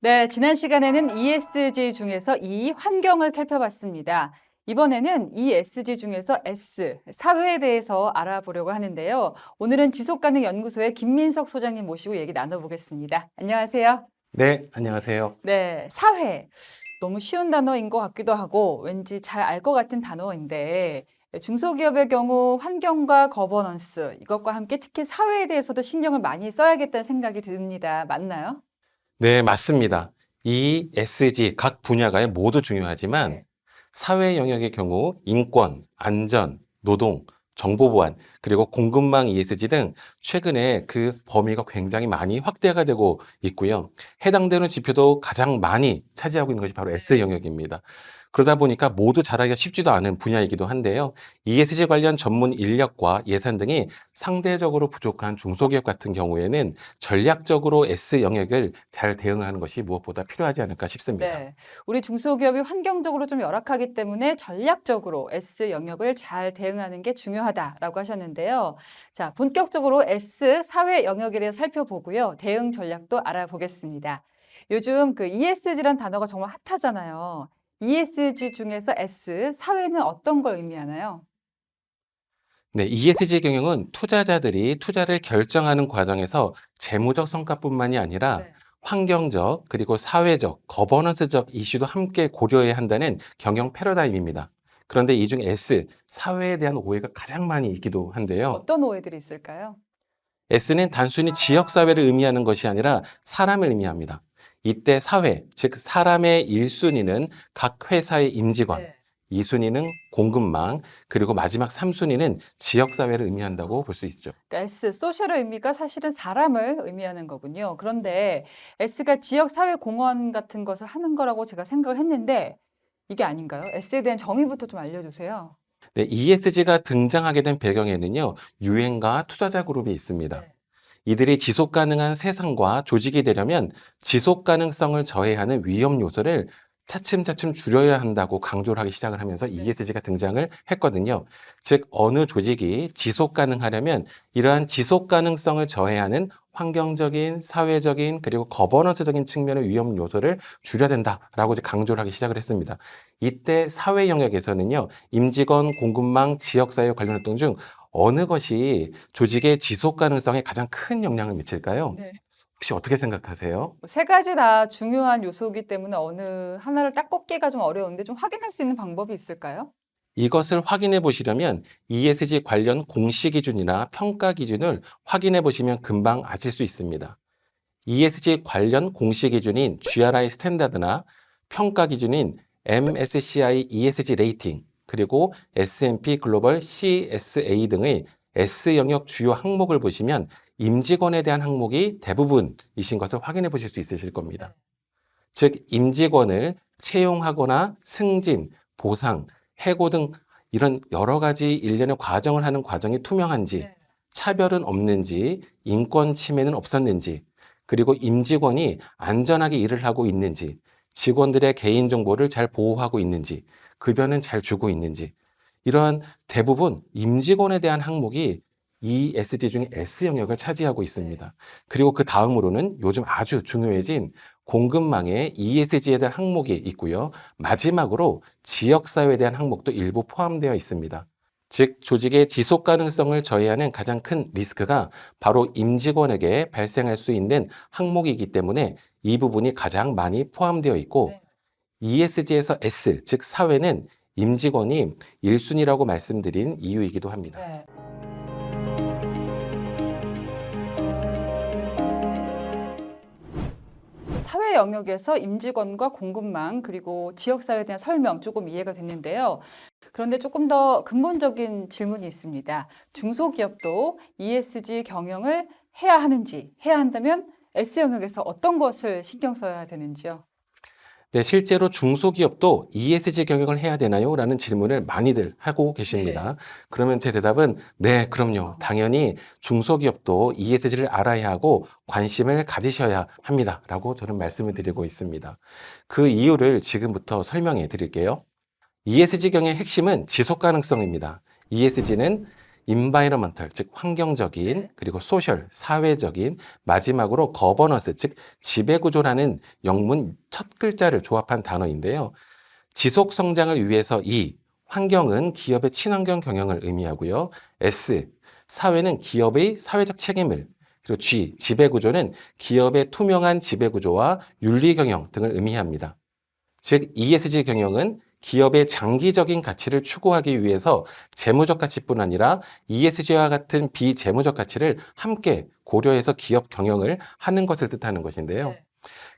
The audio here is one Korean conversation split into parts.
네, 지난 시간에는 ESG 중에서 E, 환경을 살펴봤습니다. 이번에는 ESG 중에서 S, 사회에 대해서 알아보려고 하는데요. 오늘은 지속가능연구소의 김민석 소장님 모시고 얘기 나눠보겠습니다. 안녕하세요. 네, 안녕하세요. 네, 사회. 너무 쉬운 단어인 것 같기도 하고 왠지 잘 알 것 같은 단어인데 중소기업의 경우 환경과 거버넌스 이것과 함께 특히 사회에 대해서도 신경을 많이 써야겠다는 생각이 듭니다. 맞나요? 네, 맞습니다. 이 SG 각 분야가 모두 중요하지만 네. 사회 영역의 경우 인권, 안전, 노동, 정보 보안, 그리고 공급망 ESG 등 최근에 그 범위가 굉장히 많이 확대가 되고 있고요. 해당되는 지표도 가장 많이 차지하고 있는 것이 바로 S 영역입니다. 그러다 보니까 모두 잘하기가 쉽지도 않은 분야이기도 한데요. ESG 관련 전문 인력과 예산 등이 상대적으로 부족한 중소기업 같은 경우에는 전략적으로 S 영역을 잘 대응하는 것이 무엇보다 필요하지 않을까 싶습니다. 네. 우리 중소기업이 환경적으로 좀 열악하기 때문에 전략적으로 S 영역을 잘 대응하는 게 중요하다라고 하셨는데요. 자, 본격적으로 S 사회 영역에 대해 살펴보고요. 대응 전략도 알아보겠습니다. 요즘 그 ESG란 단어가 정말 핫하잖아요. ESG 중에서 S, 사회는 어떤 걸 의미하나요? 네, ESG 경영은 투자자들이 투자를 결정하는 과정에서 재무적 성과뿐만이 아니라 네. 환경적 그리고 사회적, 거버넌스적 이슈도 함께 고려해야 한다는 경영 패러다임입니다. 그런데 이 중 S, 사회에 대한 오해가 가장 많이 있기도 한데요. 어떤 오해들이 있을까요? S는 단순히 지역사회를 의미하는 것이 아니라 사람을 의미합니다. 이때 사회, 즉 사람의 1순위는 각 회사의 임직원, 네. 2순위는 공급망, 그리고 마지막 3순위는 지역사회를 의미한다고 볼 수 있죠. 그러니까 S, 소셜의 의미가 사실은 사람을 의미하는 거군요. 그런데 S가 지역 사회 공헌 같은 것을 하는 거라고 제가 생각을 했는데 이게 아닌가요? S에 대한 정의부터 좀 알려주세요. 네, ESG가 등장하게 된 배경에는요, 유엔과 투자자 그룹이 있습니다. 네. 이들이 지속 가능한 세상과 조직이 되려면 지속 가능성을 저해하는 위험 요소를 차츰차츰 줄여야 한다고 강조를 하기 시작을 하면서 네. ESG가 등장을 했거든요. 즉, 어느 조직이 지속 가능하려면 이러한 지속 가능성을 저해하는 환경적인, 사회적인, 그리고 거버넌스적인 측면의 위험 요소를 줄여야 된다라고 이제 강조를 하기 시작을 했습니다. 이때 사회 영역에서는요, 임직원, 공급망, 지역사회 관련 활동 중 어느 것이 조직의 지속 가능성에 가장 큰 영향을 미칠까요? 네. 혹시 어떻게 생각하세요? 세 가지 다 중요한 요소이기 때문에 어느 하나를 딱 꼽기가 좀 어려운데 좀 확인할 수 있는 방법이 있을까요? 이것을 확인해 보시려면 ESG 관련 공시 기준이나 평가 기준을 확인해 보시면 금방 아실 수 있습니다. ESG 관련 공시 기준인 GRI 스탠다드나 평가 기준인 MSCI ESG 레이팅, 그리고 S&P 글로벌 CSA 등의 S 영역 주요 항목을 보시면 임직원에 대한 항목이 대부분이신 것을 확인해 보실 수 있으실 겁니다. 즉, 임직원을 채용하거나 승진, 보상, 해고 등 이런 여러 가지 일련의 과정을 하는 과정이 투명한지, 네. 차별은 없는지, 인권 침해는 없었는지, 그리고 임직원이 안전하게 일을 하고 있는지, 직원들의 개인정보를 잘 보호하고 있는지, 급여는 잘 주고 있는지, 이러한 대부분 임직원에 대한 항목이 ESG 중에 S 영역을 차지하고 네. 있습니다. 그리고 그 다음으로는 요즘 아주 중요해진 공급망에 ESG에 대한 항목이 있고요. 마지막으로 지역사회에 대한 항목도 일부 포함되어 있습니다. 즉, 조직의 지속 가능성을 저해하는 가장 큰 리스크가 바로 임직원에게 발생할 수 있는 항목이기 때문에 이 부분이 가장 많이 포함되어 있고, 네. ESG에서 S, 즉 사회는 임직원이 1순위라고 말씀드린 이유이기도 합니다. 네. 사회 영역에서 임직원과 공급망 그리고 지역사회에 대한 설명 조금 이해가 됐는데요. 그런데 조금 더 근본적인 질문이 있습니다. 중소기업도 ESG 경영을 해야 하는지, 해야 한다면 S 영역에서 어떤 것을 신경 써야 되는지요? 네, 실제로 중소기업도 ESG 경영을 해야 되나요? 라는 질문을 많이들 하고 네. 계십니다. 그러면 제 대답은 네, 그럼요. 당연히 중소기업도 ESG를 알아야 하고 관심을 가지셔야 합니다. 라고 저는 말씀을 드리고 있습니다. 그 이유를 지금부터 설명해 드릴게요. ESG 경영의 핵심은 지속 가능성입니다. ESG는 environmental, 즉 환경적인, 네. 그리고 social, 사회적인, 마지막으로 governance, 즉 지배구조라는 영문 첫 글자를 조합한 단어인데요. 지속 성장을 위해서 E, 환경은 기업의 친환경 경영을 의미하고요. S, 사회는 기업의 사회적 책임을, 그리고 G, 지배구조는 기업의 투명한 지배구조와 윤리 경영 등을 의미합니다. 즉, ESG 경영은 기업의 장기적인 가치를 추구하기 위해서 재무적 가치뿐 아니라 ESG와 같은 비재무적 가치를 함께 고려해서 기업 경영을 하는 것을 뜻하는 것인데요. 네.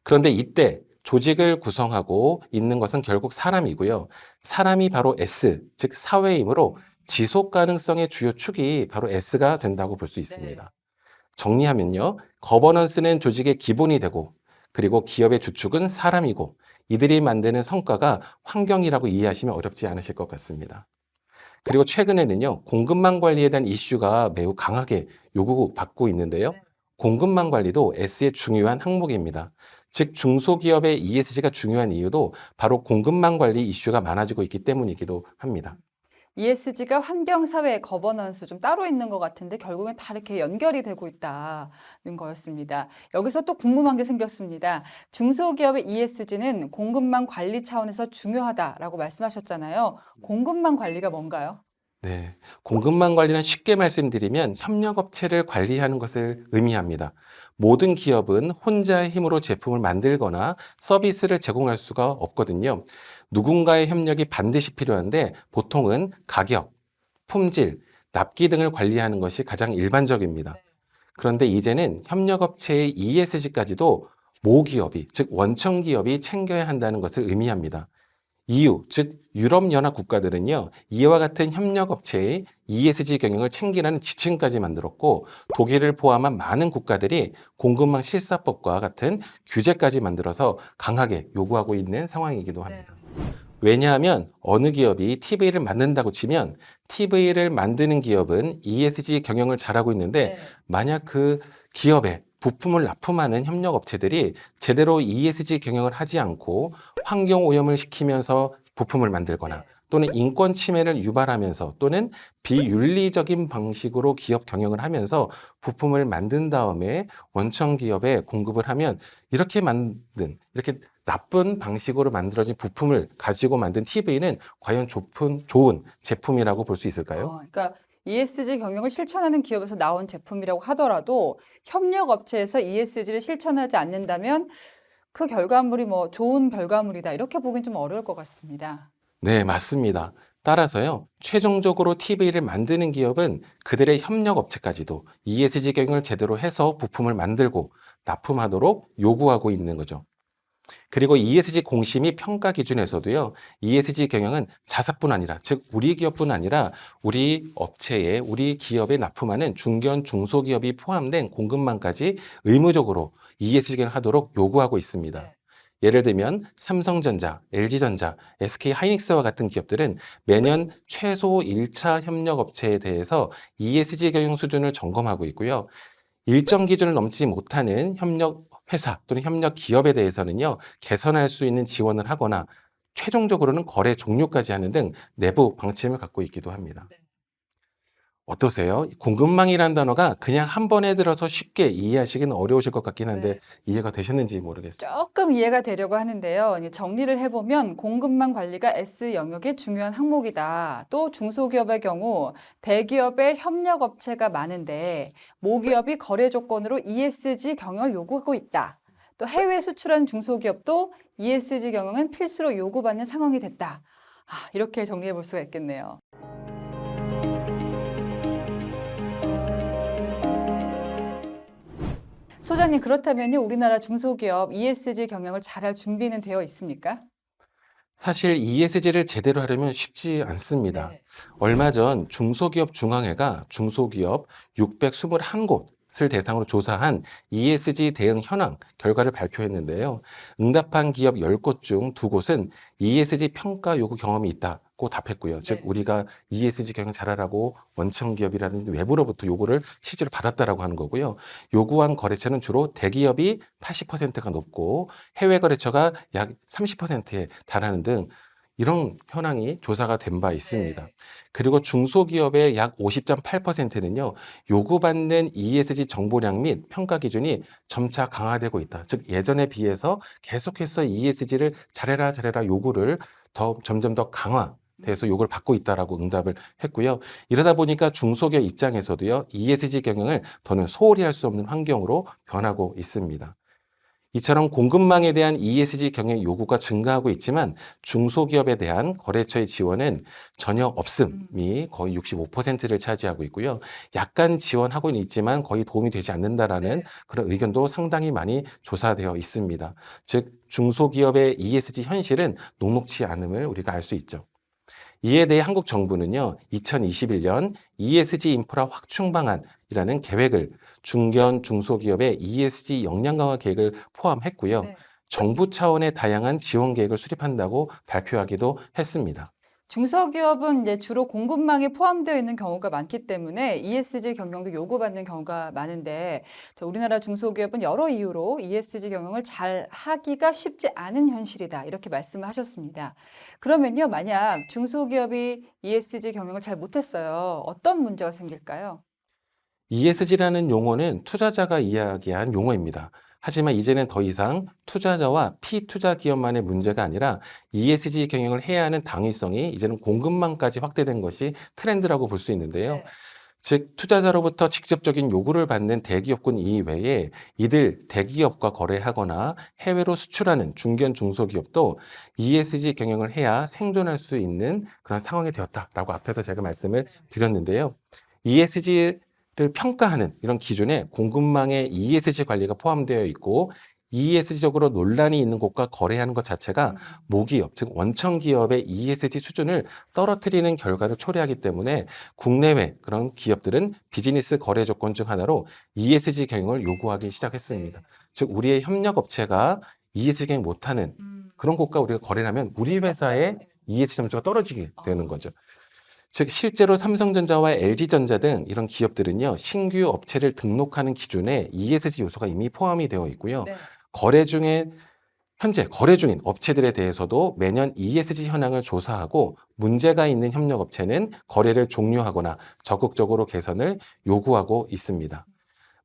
그런데 이때 조직을 구성하고 있는 것은 결국 사람이고요. 사람이 바로 S, 즉 사회이므로 지속 가능성의 주요 축이 바로 S가 된다고 볼 수 있습니다. 정리하면요. 거버넌스는 조직의 기본이 되고, 그리고 기업의 주축은 사람이고, 이들이 만드는 성과가 환경이라고 이해하시면 어렵지 않으실 것 같습니다. 그리고 최근에는요, 공급망 관리에 대한 이슈가 매우 강하게 요구받고 있는데요. 네. 공급망 관리도 S의 중요한 항목입니다. 즉, 중소기업의 ESG가 중요한 이유도 바로 공급망 관리 이슈가 많아지고 있기 때문이기도 합니다. ESG가 환경, 사회, 거버넌스 좀 따로 있는 것 같은데 결국엔 다 이렇게 연결이 되고 있다는 거였습니다. 여기서 또 궁금한 게 생겼습니다. 중소기업의 ESG는 공급망 관리 차원에서 중요하다라고 말씀하셨잖아요. 공급망 관리가 뭔가요? 네, 공급망 관리는 쉽게 말씀드리면 협력업체를 관리하는 것을 의미합니다. 모든 기업은 혼자의 힘으로 제품을 만들거나 서비스를 제공할 수가 없거든요. 누군가의 협력이 반드시 필요한데 보통은 가격, 품질, 납기 등을 관리하는 것이 가장 일반적입니다. 그런데 이제는 협력업체의 ESG까지도 모기업이, 즉 원청기업이 챙겨야 한다는 것을 의미합니다. EU, 즉 유럽연합 국가들은요, 이와 같은 협력업체의 ESG 경영을 챙기라는 지침까지 만들었고, 독일을 포함한 많은 국가들이 공급망 실사법과 같은 규제까지 만들어서 강하게 요구하고 있는 상황이기도 합니다. 왜냐하면 어느 기업이 TV를 만든다고 치면 TV를 만드는 기업은 ESG 경영을 잘하고 있는데, 만약 그 기업에 부품을 납품하는 협력업체들이 제대로 ESG 경영을 하지 않고 환경 오염을 시키면서 부품을 만들거나 또는 인권 침해를 유발하면서 또는 비윤리적인 방식으로 기업 경영을 하면서 부품을 만든 다음에 원청 기업에 공급을 하면 이렇게 나쁜 방식으로 만들어진 부품을 가지고 만든 TV는 과연 좋은 제품이라고 볼 수 있을까요? 그러니까 ESG 경영을 실천하는 기업에서 나온 제품이라고 하더라도 협력 업체에서 ESG를 실천하지 않는다면 그 결과물이 뭐 좋은 결과물이다 이렇게 보긴 좀 어려울 것 같습니다. 네, 맞습니다. 따라서요, 최종적으로 TV를 만드는 기업은 그들의 협력업체까지도 ESG 경영을 제대로 해서 부품을 만들고 납품하도록 요구하고 있는 거죠. 그리고 ESG 공시 및 평가 기준에서도요, ESG 경영은 자사뿐 아니라, 즉 우리 기업뿐 아니라 우리 기업에 납품하는 중견 중소기업이 포함된 공급망까지 의무적으로 ESG 경영을 하도록 요구하고 있습니다. 예를 들면 삼성전자, LG전자, SK하이닉스와 같은 기업들은 매년 최소 1차 협력업체에 대해서 ESG 경영 수준을 점검하고 있고요. 일정 기준을 넘지 못하는 협력 회사 또는 협력 기업에 대해서는요, 개선할 수 있는 지원을 하거나 최종적으로는 거래 종료까지 하는 등 내부 방침을 갖고 있기도 합니다. 어떠세요? 공급망이라는 단어가 그냥 한 번에 들어서 쉽게 이해하시기는 어려우실 것 같긴 한데 이해가 되셨는지 모르겠어요. 조금 이해가 되려고 하는데요. 이제 정리를 해보면 공급망 관리가 S 영역의 중요한 항목이다. 또 중소기업의 경우 대기업의 협력업체가 많은데 모기업이 거래 조건으로 ESG 경영을 요구하고 있다. 또 해외 수출한 중소기업도 ESG 경영은 필수로 요구받는 상황이 됐다. 이렇게 정리해 볼 수가 있겠네요. 소장님, 그렇다면요, 우리나라 중소기업 ESG 경영을 잘할 준비는 되어 있습니까? 사실 ESG를 제대로 하려면 쉽지 않습니다. 얼마 전 중소기업 중앙회가 중소기업 621곳을 대상으로 조사한 ESG 대응 현황 결과를 발표했는데요. 응답한 기업 10곳 중 2곳은 ESG 평가 요구 경험이 있다고 답했고요. 즉 우리가 ESG 경영 잘하라고 원청 기업이라든지 외부로부터 요구를 실제로 받았다라고 하는 거고요. 요구한 거래처는 주로 대기업이 80%가 높고 해외 거래처가 약 30%에 달하는 등 이런 현황이 조사가 된 바 있습니다. 네. 그리고 중소기업의 약 50.8%는요, 요구받는 ESG 정보량 및 평가 기준이 점차 강화되고 있다. 즉, 예전에 비해서 계속해서 ESG를 잘해라 요구를 점점 더 강화돼서 요구를 받고 있다라고 응답을 했고요. 이러다 보니까 중소기업 입장에서도요, ESG 경영을 더는 소홀히 할 수 없는 환경으로 변하고 있습니다. 이처럼 공급망에 대한 ESG 경영 요구가 증가하고 있지만 중소기업에 대한 거래처의 지원은 전혀 없음이 거의 65%를 차지하고 있고요. 약간 지원하고는 있지만 거의 도움이 되지 않는다라는 네. 그런 의견도 상당히 많이 조사되어 있습니다. 즉, 중소기업의 ESG 현실은 녹록지 않음을 우리가 알 수 있죠. 이에 대해 한국 정부는요, 2021년 ESG 인프라 확충 방안이라는 계획을 중견 중소기업의 ESG 역량 강화 계획을 포함했고요. 네. 정부 차원의 다양한 지원 계획을 수립한다고 발표하기도 했습니다. 중소기업은 이제 주로 공급망에 포함되어 있는 경우가 많기 때문에 ESG 경영도 요구받는 경우가 많은데 우리나라 중소기업은 여러 이유로 ESG 경영을 잘 하기가 쉽지 않은 현실이다. 이렇게 말씀을 하셨습니다. 그러면요, 만약 중소기업이 ESG 경영을 잘 못했어요. 어떤 문제가 생길까요? ESG라는 용어는 투자자가 이야기한 용어입니다. 하지만 이제는 더 이상 투자자와 피투자 기업만의 문제가 아니라 ESG 경영을 해야 하는 당위성이 이제는 공급망까지 확대된 것이 트렌드라고 볼 수 있는데요. 네. 즉, 투자자로부터 직접적인 요구를 받는 대기업군 이외에 이들 대기업과 거래하거나 해외로 수출하는 중견 중소기업도 ESG 경영을 해야 생존할 수 있는 그런 상황이 되었다라고 앞에서 제가 말씀을 드렸는데요. ESG를 평가하는 이런 기준에 공급망의 ESG 관리가 포함되어 있고 ESG적으로 논란이 있는 곳과 거래하는 것 자체가 모기업, 즉 원청 기업의 ESG 수준을 떨어뜨리는 결과를 초래하기 때문에 국내외 그런 기업들은 비즈니스 거래 조건 중 하나로 ESG 경영을 요구하기 시작했습니다. 네. 즉, 우리의 협력 업체가 ESG 경영 못하는 그런 곳과 우리가 거래를 하면 우리 회사의 ESG 점수가 떨어지게 되는 거죠. 즉, 실제로 삼성전자와 LG전자 등 이런 기업들은요, 신규 업체를 등록하는 기준에 ESG 요소가 이미 포함이 되어 있고요. 네. 현재 거래 중인 업체들에 대해서도 매년 ESG 현황을 조사하고 문제가 있는 협력 업체는 거래를 종료하거나 적극적으로 개선을 요구하고 있습니다.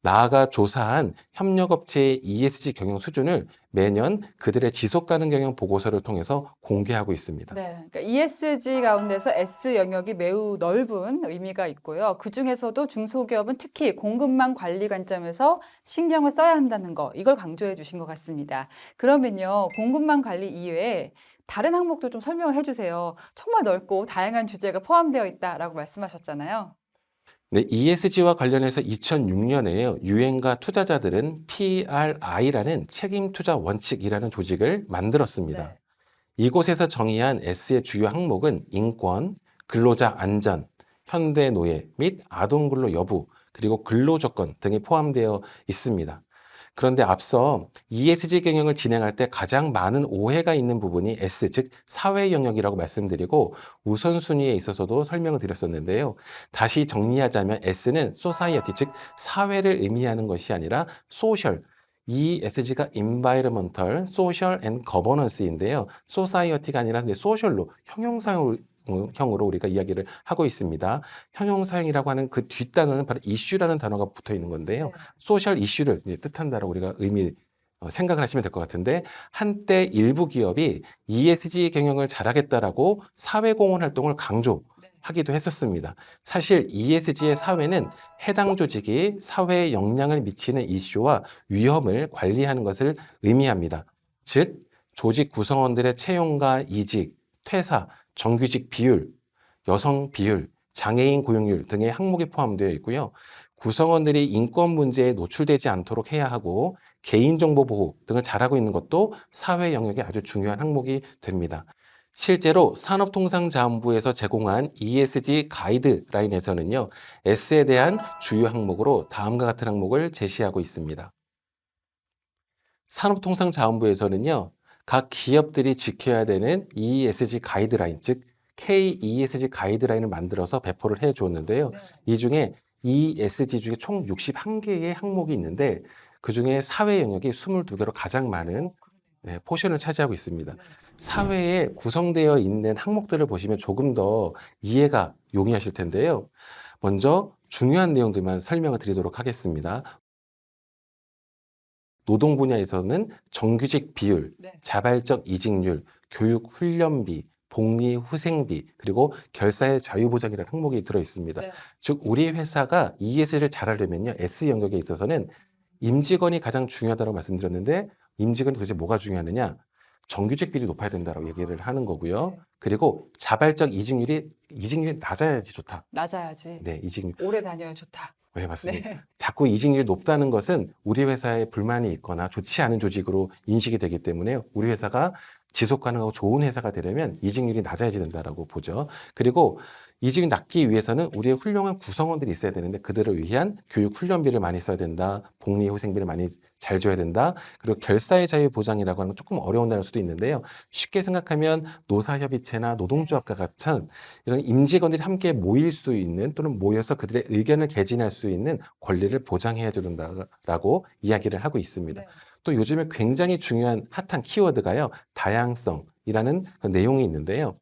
나아가 조사한 협력업체의 ESG 경영 수준을 매년 그들의 지속 가능 경영 보고서를 통해서 공개하고 있습니다. 네, 그러니까 ESG 가운데서 S 영역이 매우 넓은 의미가 있고요. 그 중에서도 중소기업은 특히 공급망 관리 관점에서 신경을 써야 한다는 거, 이걸 강조해 주신 것 같습니다. 그러면요, 공급망 관리 이외에 다른 항목도 좀 설명을 해주세요. 정말 넓고 다양한 주제가 포함되어 있다라고 말씀하셨잖아요. 네, ESG와 관련해서 2006년에 유엔과 투자자들은 PRI라는 책임 투자 원칙이라는 조직을 만들었습니다. 네. 이곳에서 정의한 S의 주요 항목은 인권, 근로자 안전, 현대 노예 및 아동 근로 여부, 그리고 근로 조건 등이 포함되어 있습니다. 그런데 앞서 ESG 경영을 진행할 때 가장 많은 오해가 있는 부분이 S, 즉 사회 영역이라고 말씀드리고 우선순위에 있어서도 설명을 드렸었는데요. 다시 정리하자면 S는 society, 즉 사회를 의미하는 것이 아니라 social, ESG가 environmental, social and governance인데요. society가 아니라 social로 형용사형으로 우리가 이야기를 하고 있습니다. 형용사형이라고 하는 그 뒷단어는 바로 issue라는 단어가 붙어 있는 건데요. 네. 소셜 이슈를 뜻한다라고 우리가 생각을 하시면 될 것 같은데, 한때 일부 기업이 ESG 경영을 잘하겠다라고 사회공헌 활동을 강조하기도 했었습니다. 사실 ESG의 사회는 해당 조직이 사회에 영향을 미치는 이슈와 위험을 관리하는 것을 의미합니다. 즉, 조직 구성원들의 채용과 이직, 퇴사, 정규직 비율, 여성 비율, 장애인 고용률 등의 항목이 포함되어 있고요. 구성원들이 인권 문제에 노출되지 않도록 해야 하고 개인정보 보호 등을 잘하고 있는 것도 사회 영역의 아주 중요한 항목이 됩니다. 실제로 산업통상자원부에서 제공한 ESG 가이드라인에서는요, S에 대한 주요 항목으로 다음과 같은 항목을 제시하고 있습니다. 산업통상자원부에서는요, 각 기업들이 지켜야 되는 ESG 가이드라인, 즉 KESG 가이드라인을 만들어서 배포를 해 주었는데요. 네. 이 중에 ESG 중에 총 61개의 항목이 있는데 그 중에 사회 영역이 22개로 가장 많은 포션을 차지하고 있습니다. 네. 사회에 구성되어 있는 항목들을 보시면 조금 더 이해가 용이하실 텐데요. 먼저 중요한 내용들만 설명을 드리도록 하겠습니다. 노동 분야에서는 정규직 비율, 네. 자발적 이직률, 교육 훈련비, 복리 후생비, 그리고 결사의 자유보장이라는 항목이 들어 있습니다. 네. 즉 우리 회사가 ESG를 잘하려면요, S 영역에 있어서는 임직원이 가장 중요하다고 말씀드렸는데, 임직원이 도대체 뭐가 중요하느냐? 정규직 비율이 높아야 된다고 얘기를 하는 거고요. 네. 그리고 자발적 이직률이 낮아야지 좋다. 낮아야지. 네, 이직률. 오래 다녀야 좋다. 네, 맞습니다. 네. 자꾸 이직률이 높다는 것은 우리 회사에 불만이 있거나 좋지 않은 조직으로 인식이 되기 때문에 우리 회사가 지속 가능하고 좋은 회사가 되려면 이직률이 낮아야지 된다라고 보죠. 그리고 이직이 낮기 위해서는 우리의 훌륭한 구성원들이 있어야 되는데 그들을 위한 교육 훈련비를 많이 써야 된다. 복리 후생비를 많이 잘 줘야 된다. 그리고 결사의 자유 보장이라고 하는 건 조금 어려운 단어일 수도 있는데요. 쉽게 생각하면 노사협의체나 노동조합과 같은 이런 임직원들이 함께 모일 수 있는 또는 모여서 그들의 의견을 개진할 수 있는 권리를 보장해야 된다라고 이야기를 하고 있습니다. 네. 또 요즘에 굉장히 중요한 핫한 키워드가요, 다양성이라는 그 내용이 있는데요.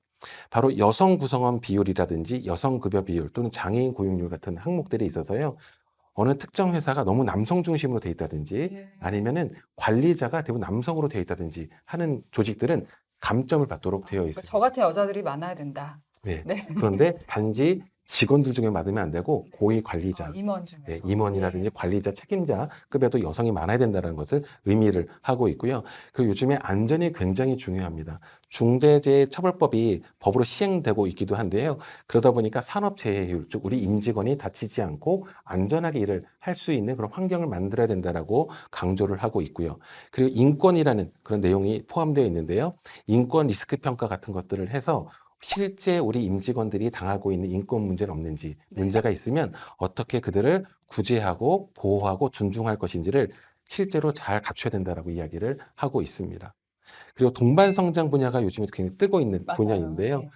바로 여성 구성원 비율이라든지 여성 급여 비율 또는 장애인 고용률 같은 항목들이 있어서요. 어느 특정 회사가 너무 남성 중심으로 돼 있다든지 예. 아니면은 관리자가 대부분 남성으로 돼 있다든지 하는 조직들은 감점을 받도록 되어 그러니까 있습니다. 저 같은 여자들이 많아야 된다. 네. 네. 그런데 단지 직원들 중에 받으면 안 되고 고위 관리자, 임원 중에서. 임원이라든지 예. 관리자, 책임자 급여도 여성이 많아야 된다는 것을 의미를 하고 있고요. 그리고 요즘에 안전이 굉장히 중요합니다. 중대재해처벌법이 법으로 시행되고 있기도 한데요. 그러다 보니까 산업재해율, 즉 우리 임직원이 다치지 않고 안전하게 일을 할 수 있는 그런 환경을 만들어야 된다라고 강조를 하고 있고요. 그리고 인권이라는 그런 내용이 포함되어 있는데요. 인권 리스크 평가 같은 것들을 해서 실제 우리 임직원들이 당하고 있는 인권 문제는 없는지, 네. 문제가 있으면 어떻게 그들을 구제하고 보호하고 존중할 것인지를 실제로 잘 갖춰야 된다라고 이야기를 하고 있습니다. 그리고 동반 성장 분야가 요즘에 굉장히 뜨고 있는 맞아요. 분야인데요. 네.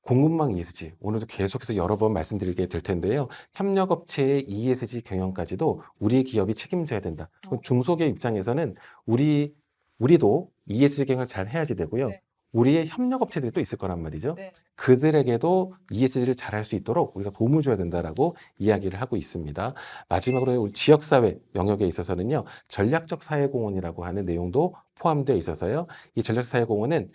공급망 ESG, 오늘도 계속해서 여러 번 말씀드리게 될 텐데요. 협력업체의 ESG 경영까지도 우리 기업이 책임져야 된다. 그럼 중소기업 입장에서는 우리도 ESG 경영을 잘 해야지 되고요. 네. 우리의 협력업체들이 또 있을 거란 말이죠. 네. 그들에게도 ESG를 잘할 수 있도록 우리가 도움을 줘야 된다라고 이야기를 하고 있습니다. 마지막으로 우리 지역사회 영역에 있어서는요, 전략적 사회공헌이라고 하는 내용도 포함되어 있어서요. 이 전략적 사회공헌은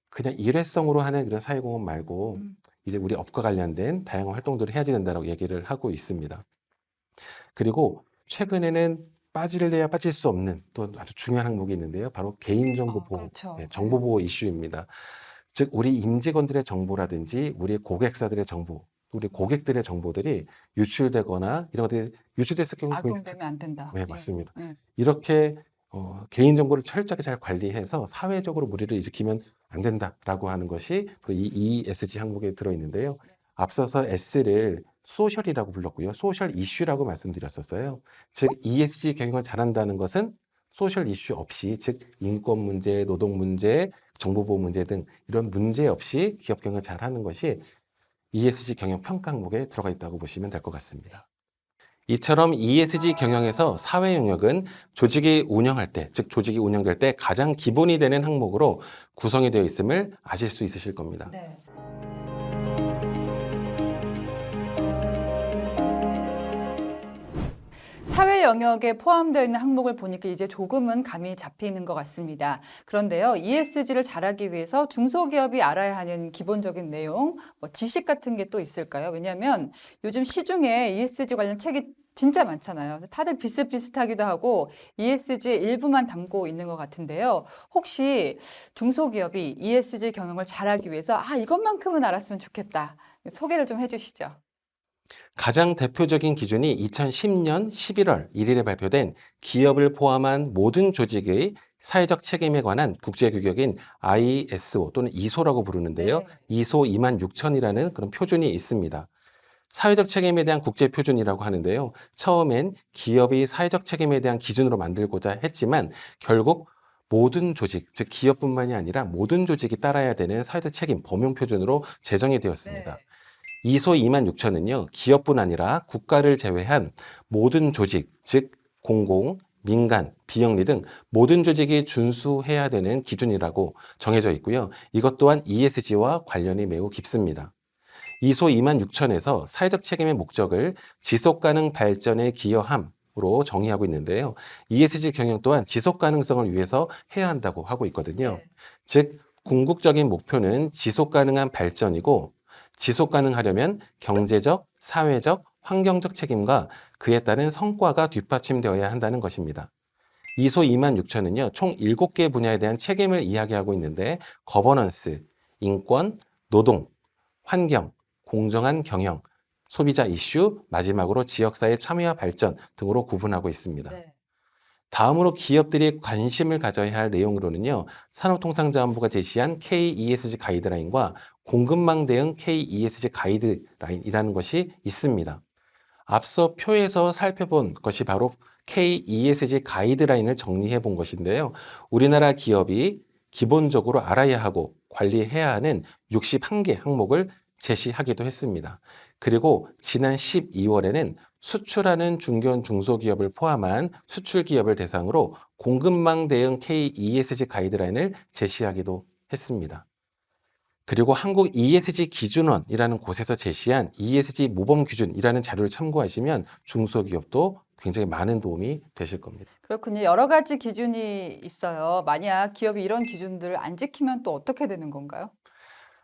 그냥 일회성으로 하는 그런 사회공헌 말고 이제 우리 업과 관련된 다양한 활동들을 해야지 된다고 얘기를 하고 있습니다. 그리고 최근에는 빠질래야 빠질 수 없는 또 아주 중요한 항목이 있는데요. 바로 개인정보 보호, 그렇죠. 정보 보호 이슈입니다. 즉 우리 임직원들의 정보라든지 우리 고객사들의 정보, 우리 고객들의 정보들이 유출되거나 이런 것들이 유출됐을 경우 악용되면 안 된다. 네, 예. 맞습니다. 예. 이렇게 개인정보를 철저하게 잘 관리해서 사회적으로 무리를 일으키면 안 된다라고 하는 것이 이 ESG 항목에 들어있는데요. 앞서서 S를 소셜이라고 불렀고요. 소셜 이슈라고 말씀드렸었어요. 즉 ESG 경영을 잘한다는 것은 소셜 이슈 없이, 즉 인권 문제, 노동 문제, 정보보호 문제 등 이런 문제 없이 기업 경영을 잘하는 것이 ESG 경영 평가 항목에 들어가 있다고 보시면 될 것 같습니다. 이처럼 ESG 경영에서 사회 영역은 조직이 운영할 때, 즉 조직이 운영될 때 가장 기본이 되는 항목으로 구성이 되어 있음을 아실 수 있으실 겁니다. 네. 사회 영역에 포함되어 있는 항목을 보니까 이제 조금은 감이 잡히는 것 같습니다. 그런데요, ESG를 잘하기 위해서 중소기업이 알아야 하는 기본적인 내용, 지식 같은 게 또 있을까요? 왜냐하면 요즘 시중에 ESG 관련 책이 진짜 많잖아요. 다들 비슷비슷하기도 하고 ESG의 일부만 담고 있는 것 같은데요. 혹시 중소기업이 ESG 경영을 잘하기 위해서 이것만큼은 알았으면 좋겠다. 소개를 좀 해주시죠. 가장 대표적인 기준이 2010년 11월 1일에 발표된 기업을 포함한 모든 조직의 사회적 책임에 관한 국제규격인 ISO 또는 ISO라고 부르는데요. 네. ISO 26000이라는 그런 표준이 있습니다. 사회적 책임에 대한 국제 표준이라고 하는데요. 처음엔 기업이 사회적 책임에 대한 기준으로 만들고자 했지만 결국 모든 조직, 즉 기업뿐만이 아니라 모든 조직이 따라야 되는 사회적 책임 범용 표준으로 제정이 되었습니다. 네. ISO 26000은요, 기업뿐 아니라 국가를 제외한 모든 조직, 즉 공공, 민간, 비영리 등 모든 조직이 준수해야 되는 기준이라고 정해져 있고요. 이것 또한 ESG와 관련이 매우 깊습니다. ISO 26000에서 사회적 책임의 목적을 지속가능 발전에 기여함으로 정의하고 있는데요. ESG 경영 또한 지속 가능성을 위해서 해야 한다고 하고 있거든요. 네. 즉, 궁극적인 목표는 지속 가능한 발전이고 지속 가능하려면 경제적, 사회적, 환경적 책임과 그에 따른 성과가 뒷받침되어야 한다는 것입니다. ISO 26000은요, 총 7개 분야에 대한 책임을 이야기하고 있는데 거버넌스, 인권, 노동, 환경, 공정한 경영, 소비자 이슈, 마지막으로 지역사회 참여와 발전 등으로 구분하고 있습니다. 네. 다음으로 기업들이 관심을 가져야 할 내용으로는요, 산업통상자원부가 제시한 KESG 가이드라인과 공급망 대응 KESG 가이드라인이라는 것이 있습니다. 앞서 표에서 살펴본 것이 바로 KESG 가이드라인을 정리해 본 것인데요. 우리나라 기업이 기본적으로 알아야 하고 관리해야 하는 61개 항목을 제시하기도 했습니다. 그리고 지난 12월에는 수출하는 중견 중소기업을 포함한 수출기업을 대상으로 공급망 대응 KESG 가이드라인을 제시하기도 했습니다. 그리고 한국 ESG 기준원이라는 곳에서 제시한 ESG 모범 기준이라는 자료를 참고하시면 중소기업도 굉장히 많은 도움이 되실 겁니다. 그렇군요. 여러 가지 기준이 있어요. 만약 기업이 이런 기준들을 안 지키면 또 어떻게 되는 건가요?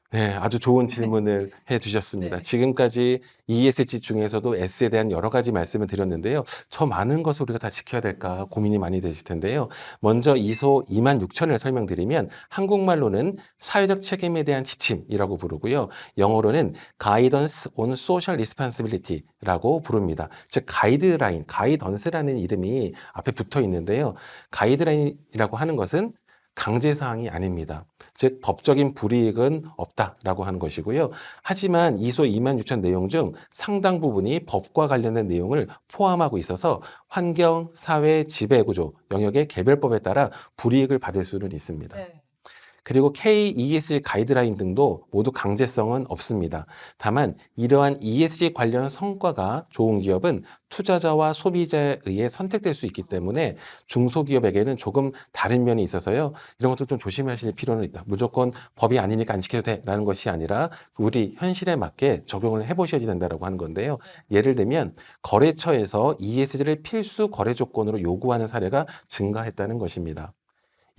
네, 아주 좋은 질문을 해 주셨습니다. 네. 지금까지 ESG 중에서도 S에 대한 여러 가지 말씀을 드렸는데요. 저 많은 것을 우리가 다 지켜야 될까 고민이 많이 되실 텐데요. 먼저 ISO 26000을 설명드리면 한국말로는 사회적 책임에 대한 지침이라고 부르고요. 영어로는 Guidance on Social Responsibility라고 부릅니다. 즉 가이드라인, 가이던스라는 이름이 앞에 붙어 있는데요. 가이드라인이라고 하는 것은 강제사항이 아닙니다. 즉 법적인 불이익은 없다라고 하는 것이고요. 하지만 ISO 26000 내용 중 상당 부분이 법과 관련된 내용을 포함하고 있어서 환경, 사회, 지배구조 영역의 개별법에 따라 불이익을 받을 수는 있습니다. 네. 그리고 KESG 가이드라인 등도 모두 강제성은 없습니다. 다만 이러한 ESG 관련 성과가 좋은 기업은 투자자와 소비자에 의해 선택될 수 있기 때문에 중소기업에게는 조금 다른 면이 있어서요. 이런 것도 좀 조심하실 필요는 있다. 무조건 법이 아니니까 안 지켜도 돼라는 것이 아니라 우리 현실에 맞게 적용을 해보셔야 된다고 하는 건데요. 예를 들면 거래처에서 ESG를 필수 거래 조건으로 요구하는 사례가 증가했다는 것입니다.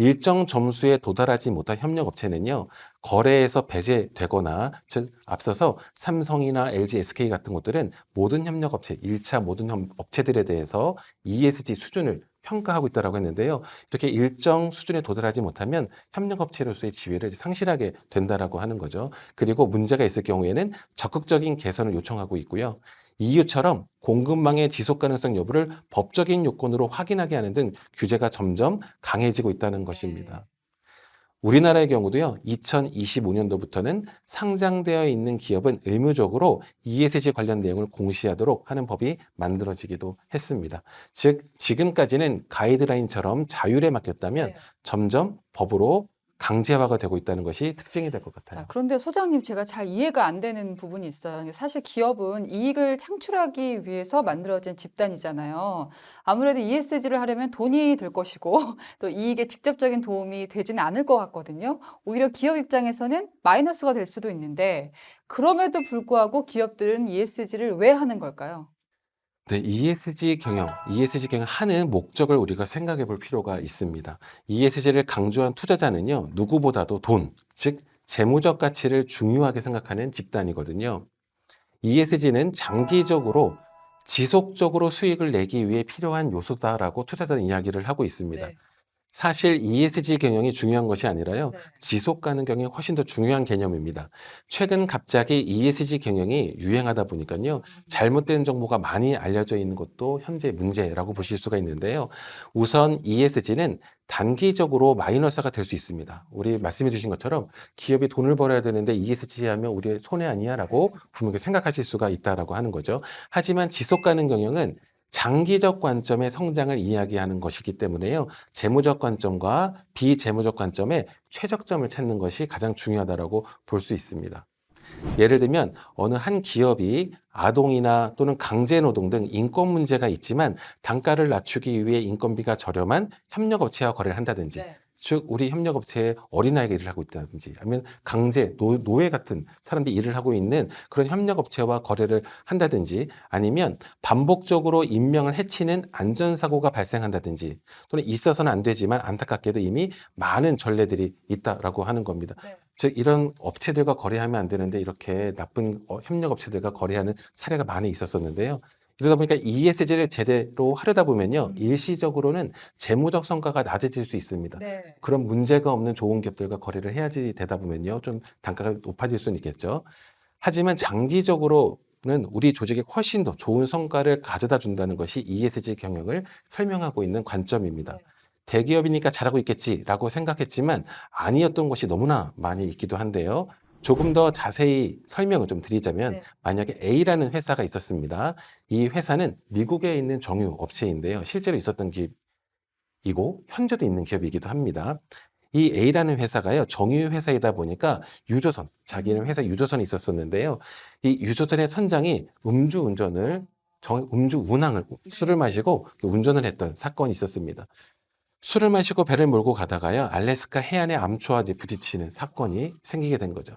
일정 점수에 도달하지 못한 협력업체는요, 거래에서 배제되거나, 즉, 앞서서 삼성이나 LG, SK 같은 곳들은 모든 협력업체, 1차 모든 업체들에 대해서 ESG 수준을 평가하고 있다고 했는데요. 이렇게 일정 수준에 도달하지 못하면 협력업체로서의 지위를 상실하게 된다라고 하는 거죠. 그리고 문제가 있을 경우에는 적극적인 개선을 요청하고 있고요. EU처럼 공급망의 지속 가능성 여부를 법적인 요건으로 확인하게 하는 등 규제가 점점 강해지고 있다는 것입니다. 우리나라의 경우도요, 2025년도부터는 상장되어 있는 기업은 의무적으로 ESG 관련 내용을 공시하도록 하는 법이 만들어지기도 했습니다. 즉, 지금까지는 가이드라인처럼 자율에 맡겼다면 네. 점점 법으로 강제화가 되고 있다는 것이 특징이 될 것 같아요. 자, 그런데 소장님 제가 잘 이해가 안 되는 부분이 있어요. 사실 기업은 이익을 창출하기 위해서 만들어진 집단이잖아요. 아무래도 ESG를 하려면 돈이 들 것이고 또 이익에 직접적인 도움이 되지는 않을 것 같거든요. 오히려 기업 입장에서는 마이너스가 될 수도 있는데 그럼에도 불구하고 기업들은 ESG를 왜 하는 걸까요? 네, ESG 경영 하는 목적을 우리가 생각해 볼 필요가 있습니다. ESG를 강조한 투자자는요, 누구보다도 돈, 즉, 재무적 가치를 중요하게 생각하는 집단이거든요. ESG는 장기적으로 지속적으로 수익을 내기 위해 필요한 요소다라고 투자자는 이야기를 하고 있습니다. 사실 ESG 경영이 중요한 것이 아니라요. 지속 가능 경영이 훨씬 더 중요한 개념입니다. 최근 갑자기 ESG 경영이 유행하다 보니까요. 잘못된 정보가 많이 알려져 있는 것도 현재 문제라고 보실 수가 있는데요. 우선 ESG는 단기적으로 마이너스가 될 수 있습니다. 우리 말씀해 주신 것처럼 기업이 돈을 벌어야 되는데 ESG 하면 우리의 손해 아니야라고 분명히 생각하실 수가 있다라고 하는 거죠. 하지만 지속 가능 경영은 장기적 관점의 성장을 이야기하는 것이기 때문에요. 재무적 관점과 비재무적 관점의 최적점을 찾는 것이 가장 중요하다고 볼 수 있습니다. 예를 들면 어느 한 기업이 아동이나 또는 강제노동 등 인권 문제가 있지만 단가를 낮추기 위해 인건비가 저렴한 협력업체와 거래를 한다든지 네. 즉 우리 협력업체에 어린아이가 일을 하고 있다든지 아니면 강제 노예 같은 사람들이 일을 하고 있는 그런 협력업체와 거래를 한다든지 아니면 반복적으로 인명을 해치는 안전사고가 발생한다든지 또는 있어서는 안 되지만 안타깝게도 이미 많은 전례들이 있다라고 하는 겁니다. 네. 즉 이런 업체들과 거래하면 안 되는데 이렇게 나쁜 협력업체들과 거래하는 사례가 많이 있었었는데요. 이러다 보니까 ESG를 제대로 하려다 보면요. 일시적으로는 재무적 성과가 낮아질 수 있습니다. 네. 그런 문제가 없는 좋은 기업들과 거래를 해야지 되다 보면요. 좀 단가가 높아질 수는 있겠죠. 하지만 장기적으로는 우리 조직에 훨씬 더 좋은 성과를 가져다 준다는 것이 ESG 경영을 설명하고 있는 관점입니다. 네. 대기업이니까 잘하고 있겠지라고 생각했지만 아니었던 것이 너무나 많이 있기도 한데요. 조금 더 자세히 설명을 좀 드리자면 네. 만약에 A라는 회사가 있었습니다. 이 회사는 미국에 있는 정유 업체인데요. 실제로 있었던 기업이고 현재도 있는 기업이기도 합니다. 이 A라는 회사가요, 정유 회사이다 보니까 유조선, 자기는 회사 유조선이 있었었는데요. 이 유조선의 선장이 음주 운항을, 술을 마시고 운전을 했던 사건이 있었습니다. 술을 마시고 배를 몰고 가다가요, 알래스카 해안의 암초와 이제 부딪히는 사건이 생기게 된 거죠.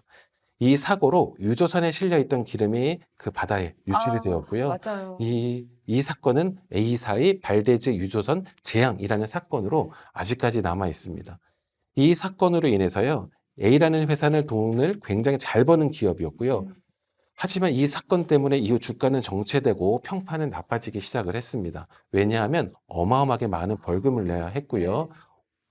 이 사고로 유조선에 실려 있던 기름이 그 바다에 유출이 되었고요. 맞아요. 이 사건은 A사의 발대지 유조선 재앙이라는 사건으로 아직까지 남아 있습니다. 이 사건으로 인해서요, A라는 회사는 돈을 굉장히 잘 버는 기업이었고요. 하지만 이 사건 때문에 이후 주가는 정체되고 평판은 나빠지기 시작을 했습니다. 왜냐하면 어마어마하게 많은 벌금을 내야 했고요.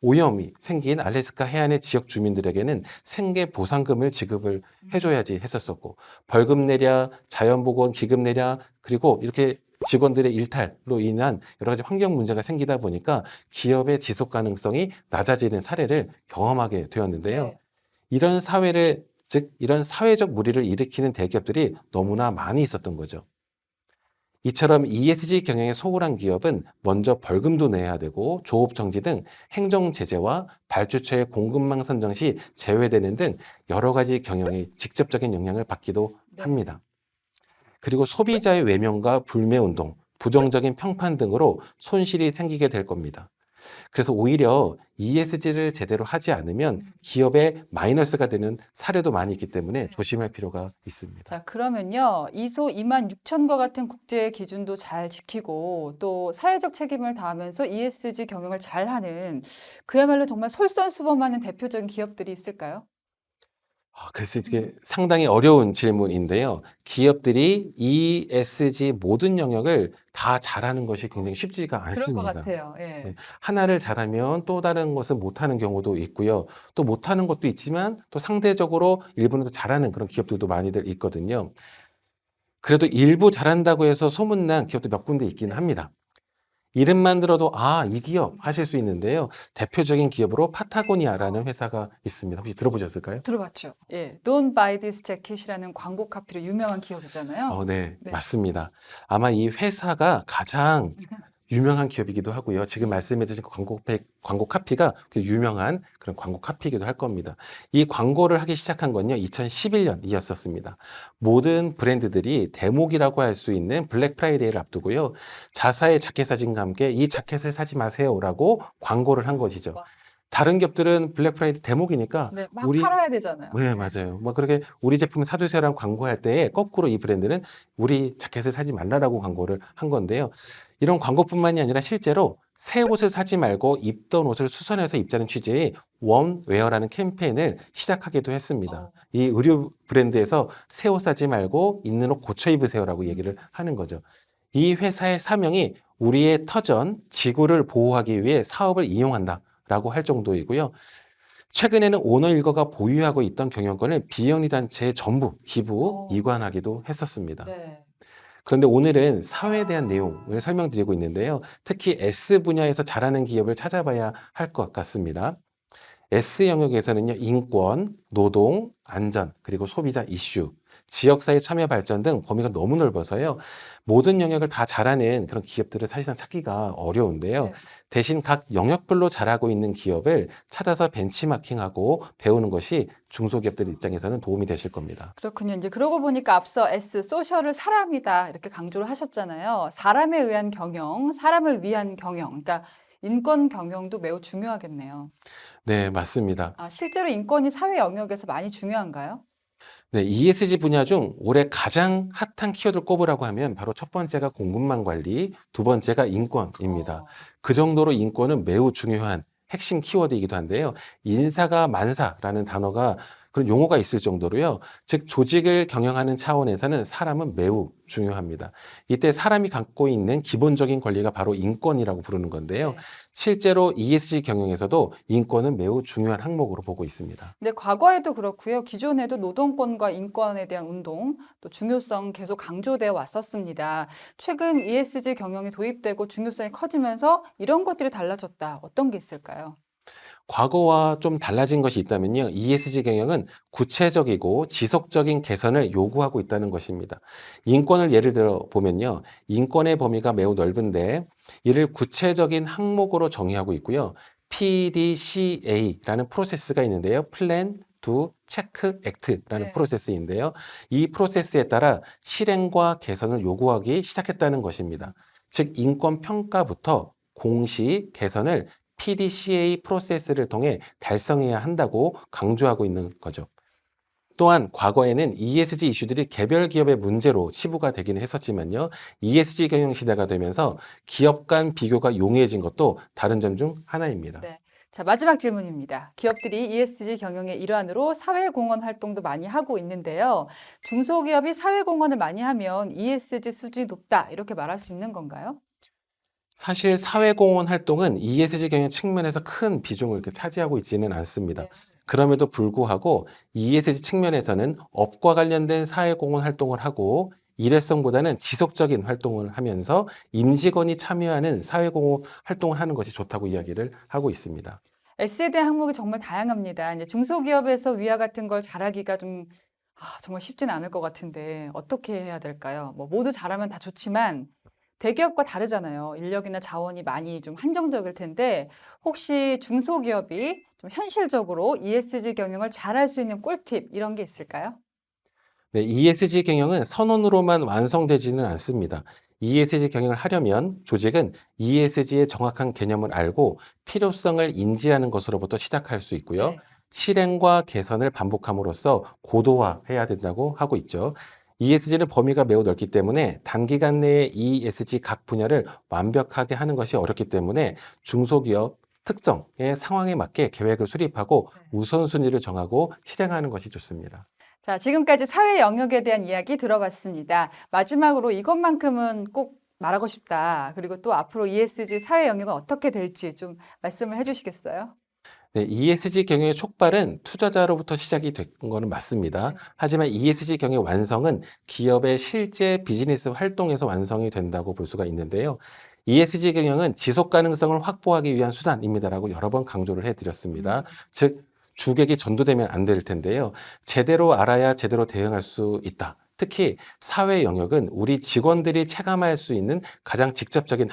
오염이 생긴 알래스카 해안의 지역 주민들에게는 생계 보상금을 지급을 해줘야지 했었었고, 벌금 내랴, 자연보건 기금 내랴, 그리고 이렇게 직원들의 일탈로 인한 여러 가지 환경 문제가 생기다 보니까 기업의 지속 가능성이 낮아지는 사례를 경험하게 되었는데요. 네. 이런 사회를, 즉 이런 사회적 무리를 일으키는 대기업들이 너무나 많이 있었던 거죠. 이처럼 ESG 경영에 소홀한 기업은 먼저 벌금도 내야 되고 조업 정지 등 행정 제재와 발주처의 공급망 선정 시 제외되는 등 여러 가지 경영에 직접적인 영향을 받기도 네. 합니다. 그리고 소비자의 외면과 불매 운동, 부정적인 평판 등으로 손실이 생기게 될 겁니다. 그래서 오히려 ESG를 제대로 하지 않으면 기업에 마이너스가 되는 사례도 많이 있기 때문에 조심할 필요가 있습니다. 자, 그러면요. ISO 26000과 같은 국제 기준도 잘 지키고 또 사회적 책임을 다하면서 ESG 경영을 잘하는 그야말로 정말 솔선수범하는 대표적인 기업들이 있을까요? 글쎄, 이게 상당히 어려운 질문인데요. 기업들이 ESG 모든 영역을 다 잘하는 것이 굉장히 쉽지가 그럴 것 않습니다. 같아요. 예. 네. 하나를 잘하면 또 다른 것을 못하는 경우도 있고요. 또 못하는 것도 있지만 또 상대적으로 일부는 또 잘하는 그런 기업들도 많이들 있거든요. 그래도 일부 잘한다고 해서 소문난 기업도 몇 군데 있기는 합니다. 이름만 들어도 이 기업 하실 수 있는데요. 대표적인 기업으로 파타고니아라는 회사가 있습니다. 혹시 들어보셨을까요? 들어봤죠. 예. Don't buy this jacket이라는 광고 카피로 유명한 기업이잖아요. 네, 네. 맞습니다. 아마 이 회사가 가장 유명한 기업이기도 하고요. 지금 말씀해 주신 그 광고 카피가 그 유명한 그런 광고 카피이기도 할 겁니다. 이 광고를 하기 시작한 건요, 2011년이었었습니다. 모든 브랜드들이 대목이라고 할 수 있는 블랙 프라이데이를 앞두고요, 자사의 자켓 사진과 함께 이 자켓을 사지 마세요라고 광고를 한 것이죠. 다른 기업들은 블랙 프라이데이 대목이니까 네, 막 팔아야 되잖아요. 네, 맞아요. 뭐 그렇게 우리 제품을 사주세요라고 광고할 때에 거꾸로 이 브랜드는 우리 자켓을 사지 말라라고 광고를 한 건데요. 이런 광고뿐만이 아니라 실제로 새 옷을 사지 말고 입던 옷을 수선해서 입자는 취지의 원웨어라는 캠페인을 시작하기도 했습니다. 이 의류 브랜드에서 새 옷 사지 말고 있는 옷 고쳐 입으세요라고 얘기를 하는 거죠. 이 회사의 사명이 우리의 터전, 지구를 보호하기 위해 사업을 이용한다라고 할 정도이고요. 최근에는 오너일거가 보유하고 있던 경영권을 비영리 단체에 전부 기부, 이관하기도 했었습니다. 네. 그런데 오늘은 사회에 대한 내용을 설명드리고 있는데요. 특히 S 분야에서 잘하는 기업을 찾아봐야 할 것 같습니다. S 영역에서는요, 인권, 노동, 안전, 그리고 소비자 이슈, 지역사회 참여 발전 등 범위가 너무 넓어서요. 모든 영역을 다 잘하는 그런 기업들을 사실상 찾기가 어려운데요. 네. 대신 각 영역별로 잘하고 있는 기업을 찾아서 벤치마킹하고 배우는 것이 중소기업들 입장에서는 도움이 되실 겁니다. 그렇군요. 이제 그러고 보니까 앞서 S, 소셜을 사람이다 이렇게 강조를 하셨잖아요. 사람에 의한 경영, 사람을 위한 경영, 그러니까 인권 경영도 매우 중요하겠네요. 네, 맞습니다. 실제로 인권이 사회 영역에서 많이 중요한가요? 네, ESG 분야 중 올해 가장 핫한 키워드를 꼽으라고 하면 바로 첫 번째가 공급망 관리, 두 번째가 인권입니다. 그 정도로 인권은 매우 중요한 핵심 키워드이기도 한데요. 인사가 만사라는 단어가 그런 용어가 있을 정도로요. 즉 조직을 경영하는 차원에서는 사람은 매우 중요합니다. 이때 사람이 갖고 있는 기본적인 권리가 바로 인권이라고 부르는 건데요. 네. 실제로 ESG 경영에서도 인권은 매우 중요한 항목으로 보고 있습니다. 근데 과거에도 그렇고요. 기존에도 노동권과 인권에 대한 운동, 또 중요성 계속 강조되어 왔었습니다. 최근 ESG 경영이 도입되고 중요성이 커지면서 이런 것들이 달라졌다. 어떤 게 있을까요? 과거와 좀 달라진 것이 있다면요. ESG 경영은 구체적이고 지속적인 개선을 요구하고 있다는 것입니다. 인권을 예를 들어 보면요. 인권의 범위가 매우 넓은데 이를 구체적인 항목으로 정의하고 있고요. PDCA라는 프로세스가 있는데요. 플랜, 두, 체크, 액트라는 네. 프로세스인데요. 이 프로세스에 따라 실행과 개선을 요구하기 시작했다는 것입니다. 즉 인권 평가부터 공시, 개선을 PDCA 프로세스를 통해 달성해야 한다고 강조하고 있는 거죠. 또한 과거에는 ESG 이슈들이 개별 기업의 문제로 치부가 되기는 했었지만요. ESG 경영 시대가 되면서 기업 간 비교가 용이해진 것도 다른 점 중 하나입니다. 네. 자, 마지막 질문입니다. 기업들이 ESG 경영의 일환으로 사회공헌 활동도 많이 하고 있는데요. 중소기업이 사회공헌을 많이 하면 ESG 수준이 높다. 이렇게 말할 수 있는 건가요? 사실 사회공헌 활동은 ESG 경영 측면에서 큰 비중을 이렇게 차지하고 있지는 않습니다. 네. 그럼에도 불구하고 ESG 측면에서는 업과 관련된 사회공헌 활동을 하고 일회성보다는 지속적인 활동을 하면서 임직원이 참여하는 사회공헌 활동을 하는 것이 좋다고 이야기를 하고 있습니다. S에 대한 항목이 정말 다양합니다. 이제 중소기업에서 위와 같은 걸 잘하기가 정말 쉽지는 않을 것 같은데 어떻게 해야 될까요? 뭐 모두 잘하면 다 좋지만 대기업과 다르잖아요. 인력이나 자원이 많이 좀 한정적일 텐데 혹시 중소기업이 좀 현실적으로 ESG 경영을 잘할 수 있는 꿀팁 이런 게 있을까요? 네, ESG 경영은 선언으로만 완성되지는 않습니다. ESG 경영을 하려면 조직은 ESG의 정확한 개념을 알고 필요성을 인지하는 것으로부터 시작할 수 있고요. 네. 실행과 개선을 반복함으로써 고도화해야 된다고 하고 있죠. ESG는 범위가 매우 넓기 때문에 단기간 내에 ESG 각 분야를 완벽하게 하는 것이 어렵기 때문에 중소기업 특정의 상황에 맞게 계획을 수립하고 네. 우선순위를 정하고 실행하는 것이 좋습니다. 자, 지금까지 사회 영역에 대한 이야기 들어봤습니다. 마지막으로 이것만큼은 꼭 말하고 싶다. 그리고 또 앞으로 ESG 사회 영역은 어떻게 될지 좀 말씀을 해주시겠어요? 네, ESG 경영의 촉발은 투자자로부터 시작이 된 거는 맞습니다. 네. 하지만 ESG 경영의 완성은 기업의 실제 비즈니스 활동에서 완성이 된다고 볼 수가 있는데요. ESG 경영은 지속 가능성을 확보하기 위한 수단입니다라고 여러 번 강조를 해드렸습니다. 즉, 주객이 전도되면 안 될 텐데요. 제대로 알아야 제대로 대응할 수 있다. 특히 사회 영역은 우리 직원들이 체감할 수 있는 가장 직접적인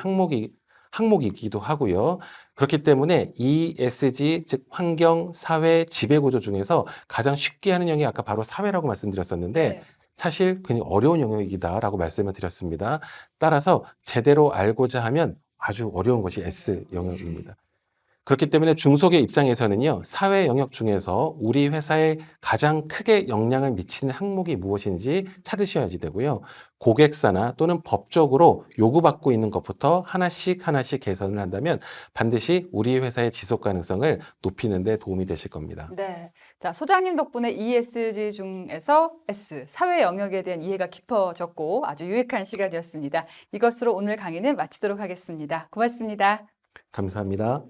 항목이기도 하고요. 그렇기 때문에 ESG, 즉 환경, 사회, 지배구조 중에서 가장 쉽게 하는 영역이 아까 바로 사회라고 말씀드렸었는데 네. 사실 굉장히 어려운 영역이다라고 말씀을 드렸습니다. 따라서 제대로 알고자 하면 아주 어려운 것이 S 영역입니다. 그렇기 때문에 중소기업 입장에서는요, 사회 영역 중에서 우리 회사에 가장 크게 영향을 미치는 항목이 무엇인지 찾으셔야지 되고요. 고객사나 또는 법적으로 요구받고 있는 것부터 하나씩 하나씩 개선을 한다면 반드시 우리 회사의 지속 가능성을 높이는 데 도움이 되실 겁니다. 네. 자, 소장님 덕분에 ESG 중에서 S, 사회 영역에 대한 이해가 깊어졌고 아주 유익한 시간이었습니다. 이것으로 오늘 강의는 마치도록 하겠습니다. 고맙습니다. 감사합니다.